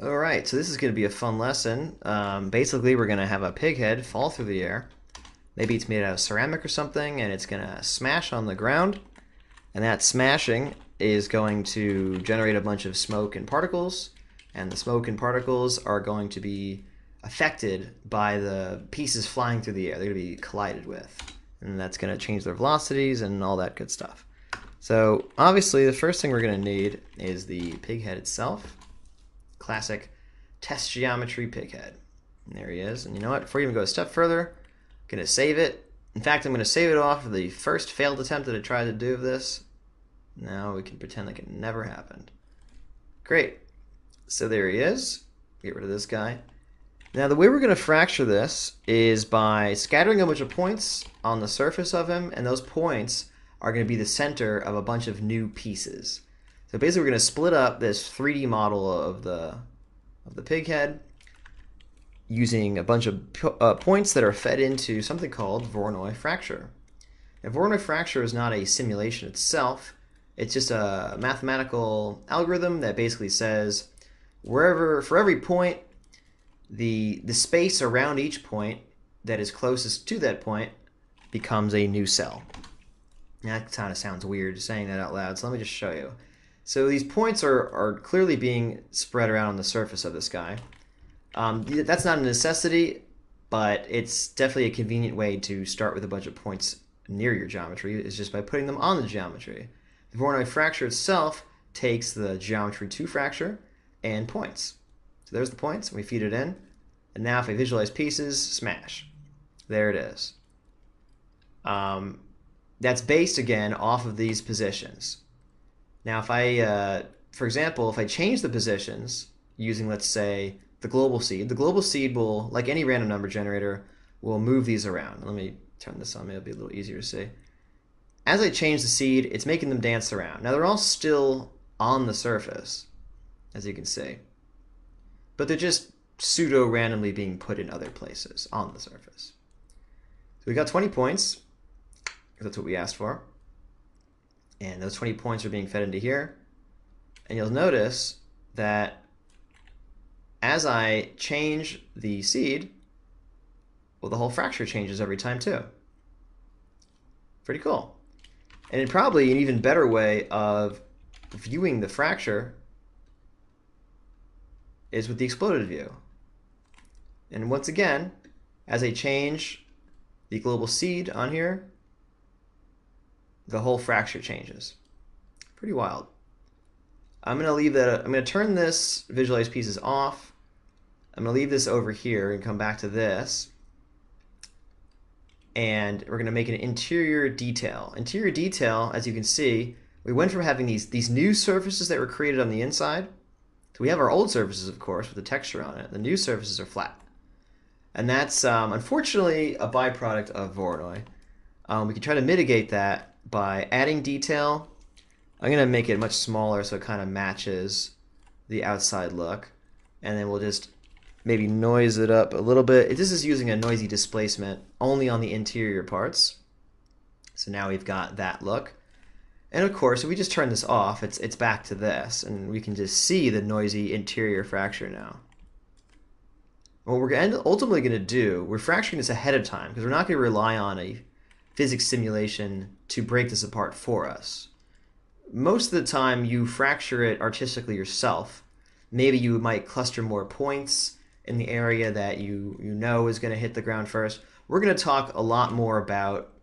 All right, so this is going to be a fun lesson. Basically, we're going to have a pig head fall through the air. Maybe it's made out of ceramic or something, and it's going to smash on the ground. And that smashing is going to generate a bunch of smoke and particles. And the smoke and particles are going to be affected by the pieces flying through the air. They're going to be collided with. And that's going to change their velocities and all that good stuff. So, obviously, the first thing we're going to need is the pig head itself. Classic test geometry pig head. And there he is. And you know what? Before you even go a step further, I'm going to save it. In fact, I'm going to save it off of the first failed attempt that I tried to do this. Now we can pretend like it never happened. Great. So there he is. Get rid of this guy. Now the way we're going to fracture this is by scattering a bunch of points on the surface of him, and those points are going to be the center of a bunch of new pieces. So basically we're going to split up this 3D model of the pig head using a bunch of points that are fed into something called Voronoi fracture. Now, Voronoi fracture is not a simulation itself. It's just a mathematical algorithm that basically says for every point, the space around each point that is closest to that point becomes a new cell. Now, that kind of sounds weird saying that out loud, so let me just show you. So these points are clearly being spread around on the surface of this guy. That's not a necessity, but it's definitely a convenient way to start with a bunch of points near your geometry, is just by putting them on the geometry. The Voronoi fracture itself takes the geometry to fracture and points. So there's the points, and we feed it in. And now if I visualize pieces, smash. There it is. That's based, again, off of these positions. Now if for example, if I change the positions using, let's say, the global seed will, like any random number generator, will move these around. Let me turn this on, maybe it'll be a little easier to see. As I change the seed, it's making them dance around. Now they're all still on the surface, as you can see, but they're just pseudo-randomly being put in other places on the surface. So we got 20 points, because that's what we asked for. And those 20 points are being fed into here. And you'll notice that as I change the seed, well, the whole fracture changes every time too. Pretty cool. And probably an even better way of viewing the fracture is with the exploded view. And once again, as I change the global seed on here, the whole fracture changes. Pretty wild. I'm going to turn this visualize pieces off. I'm going to leave this over here and come back to this. And we're going to make an interior detail. Interior detail, as you can see, we went from having these new surfaces that were created on the inside. So we have our old surfaces, of course, with the texture on it. The new surfaces are flat. And that's, unfortunately, a byproduct of Voronoi. We can try to mitigate that by adding detail. I'm going to make it much smaller so it kind of matches the outside look. And then we'll just maybe noise it up a little bit. This is using a noisy displacement only on the interior parts. So now we've got that look. And of course, if we just turn this off, it's back to this. And we can just see the noisy interior fracture now. What we're ultimately going to do, we're fracturing this ahead of time because we're not going to rely on a physics simulation to break this apart for us. Most of the time, you fracture it artistically yourself. Maybe you might cluster more points in the area that you know is going to hit the ground first. We're going to talk a lot more about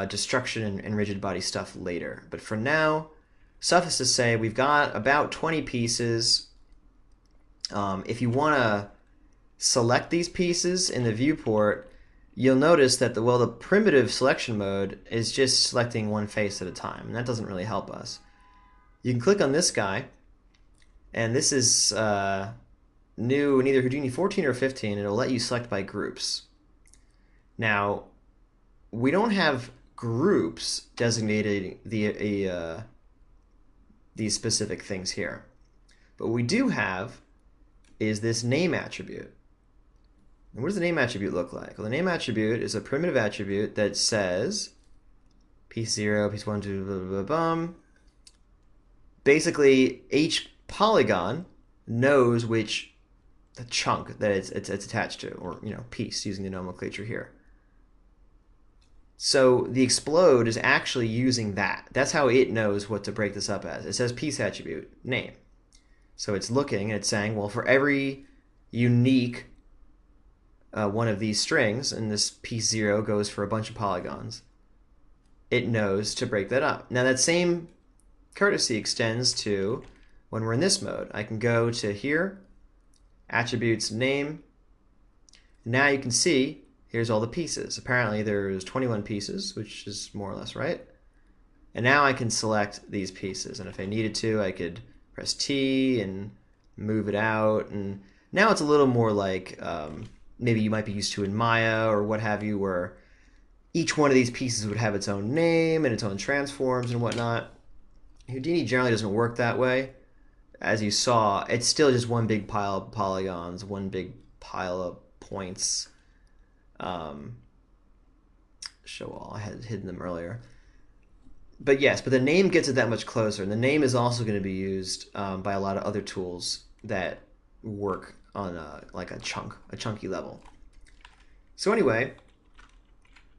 destruction and rigid body stuff later. But for now, suffice to say, we've got about 20 pieces. If you want to select these pieces in the viewport, you'll notice that the primitive selection mode is just selecting one face at a time, and that doesn't really help us. You can click on this guy, and this is new in either Houdini 14 or 15, and it'll let you select by groups. Now, we don't have groups designating these specific things here, but what we do have is this name attribute. And what does the name attribute look like? Well, the name attribute is a primitive attribute that says piece 0, piece 1, 2, blah, blah, blah, blah. Basically, each polygon knows which the chunk that it's attached to, or piece, using the nomenclature here. So the explode is actually using that. That's how it knows what to break this up as. It says piece attribute name. So it's looking and it's saying, well, for every unique one of these strings, and this piece 0 goes for a bunch of polygons, it knows to break that up. Now that same courtesy extends to when we're in this mode. I can go to here, attributes name. Now you can see here's all the pieces. Apparently there's 21 pieces, which is more or less right. And now I can select these pieces, and if I needed to, I could press T and move it out. And now it's a little more like maybe you might be used to in Maya or what have you, where each one of these pieces would have its own name and its own transforms and whatnot. Houdini generally doesn't work that way. As you saw, it's still just one big pile of polygons, one big pile of points. Show all, I had hidden them earlier. But yes, but the name gets it that much closer, and the name is also going to be used by a lot of other tools that work on like a chunky level. So anyway,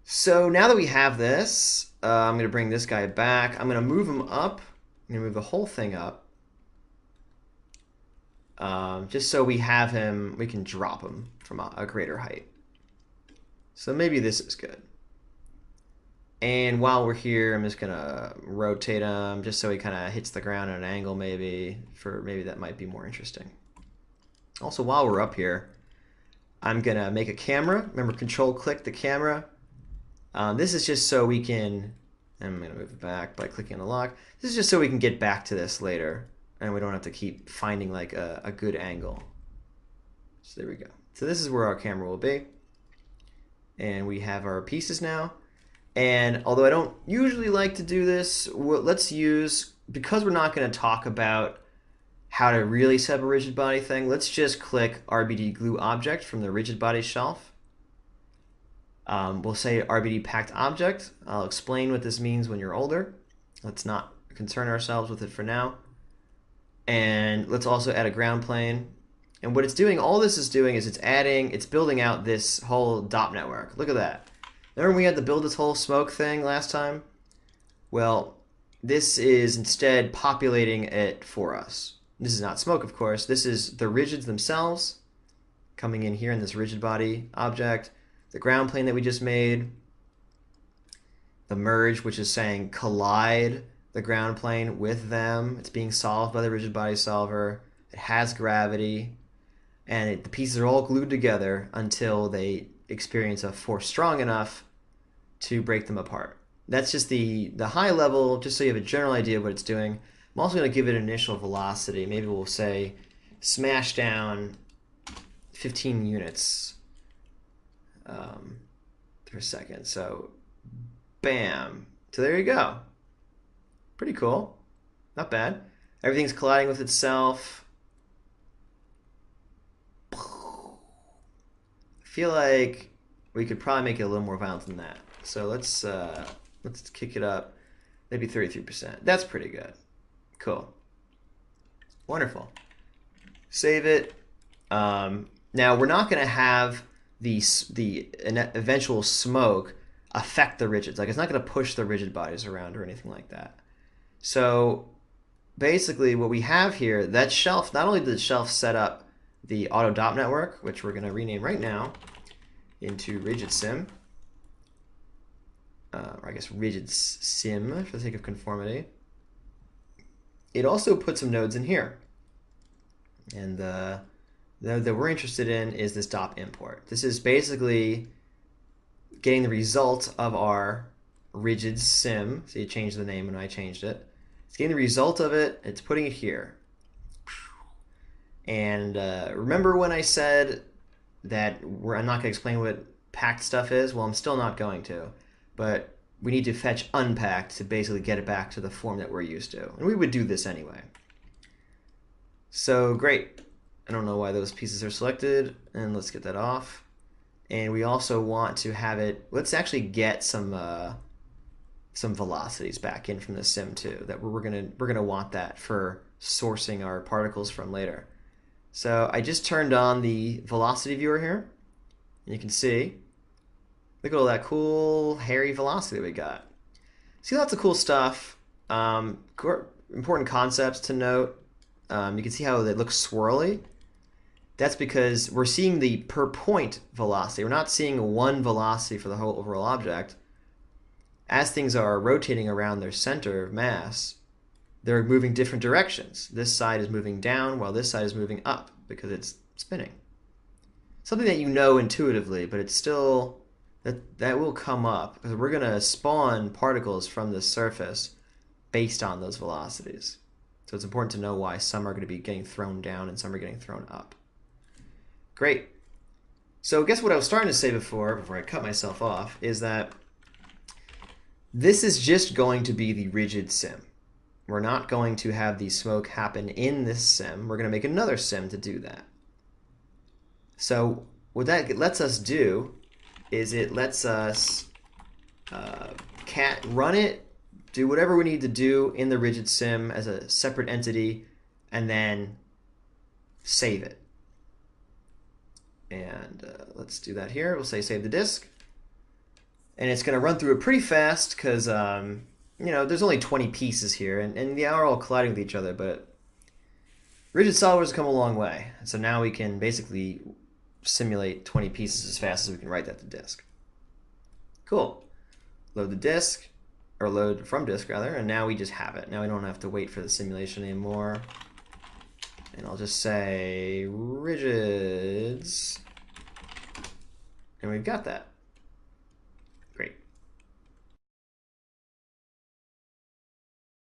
so now that we have this, I'm going to bring this guy back. I'm going to move him up. I'm going to move the whole thing up. Just so we have him, we can drop him from a greater height. So maybe this is good. And while we're here, I'm just going to rotate him just so he kind of hits the ground at an angle maybe. Maybe that might be more interesting. Also, while we're up here, I'm going to make a camera. Remember, control-click the camera. This is just so we can, I'm going to move it back by clicking on the lock. This is just so we can get back to this later, and we don't have to keep finding like a good angle. So there we go. So this is where our camera will be. And we have our pieces now. And although I don't usually like to do this, let's use, because we're not going to talk about how to really set up a rigid body thing, let's just click RBD glue object from the rigid body shelf. We'll say RBD packed object. I'll explain what this means when you're older. Let's not concern ourselves with it for now. And let's also add a ground plane. And what it's doing, all this is doing is it's building out this whole DOP network. Look at that. Remember we had to build this whole smoke thing last time? Well, this is instead populating it for us. This is not smoke, of course. This is the rigids themselves coming in here in this rigid body object. The ground plane that we just made. The merge, which is saying collide the ground plane with them. It's being solved by the rigid body solver. It has gravity. And the pieces are all glued together until they experience a force strong enough to break them apart. That's just the high level, just so you have a general idea of what it's doing. I'm also going to give it an initial velocity. Maybe we'll say smash down 15 units per second. So bam. So there you go. Pretty cool. Not bad. Everything's colliding with itself. I feel like we could probably make it a little more violent than that. So let's kick it up, maybe 33%. That's pretty good. Cool. Wonderful. Save it. Now we're not going to have the eventual smoke affect the rigids. Like, it's not going to push the rigid bodies around or anything like that. So basically what we have here, that shelf, not only did the shelf set up the auto DOP network, which we're going to rename right now into rigid sim, or I guess rigid sim for the sake of conformity. It also put some nodes in here. And the node that we're interested in is this DOP import. This is basically getting the result of our rigid sim. So you changed the name and I changed it. It's getting the result of it. It's putting it here. And remember when I said that I'm not going to explain what packed stuff is? Well, I'm still not going to. But we need to fetch unpacked to basically get it back to the form that we're used to. And we would do this anyway. So great. I don't know why those pieces are selected. And let's get that off. And we also want to have it, let's actually get some velocities back in from the sim too. That we're gonna want that for sourcing our particles from later. So I just turned on the velocity viewer here. You can see, look at all that cool hairy velocity we got. See lots of cool stuff. Important concepts to note. You can see how it looks swirly. That's because we're seeing the per point velocity. We're not seeing one velocity for the whole overall object. As things are rotating around their center of mass, they're moving different directions. This side is moving down while this side is moving up because it's spinning. Something that you know intuitively, but it's still, that will come up because we're going to spawn particles from the surface based on those velocities. So it's important to know why some are going to be getting thrown down and some are getting thrown up. Great. So guess what I was starting to say before I cut myself off, is that this is just going to be the rigid sim. We're not going to have the smoke happen in this sim. We're going to make another sim to do that. So what that lets us do is it lets us run it, do whatever we need to do in the rigid sim as a separate entity, and then save it. And let's do that here. We'll say save the disk. And it's going to run through it pretty fast because, you know, there's only 20 pieces here. And they are all colliding with each other, but rigid solvers have come a long way. So now we can basically simulate 20 pieces as fast as we can write that to disk. Cool. Load the disk, or load from disk rather, and now we just have it. Now we don't have to wait for the simulation anymore. And I'll just say rigids, and we've got that.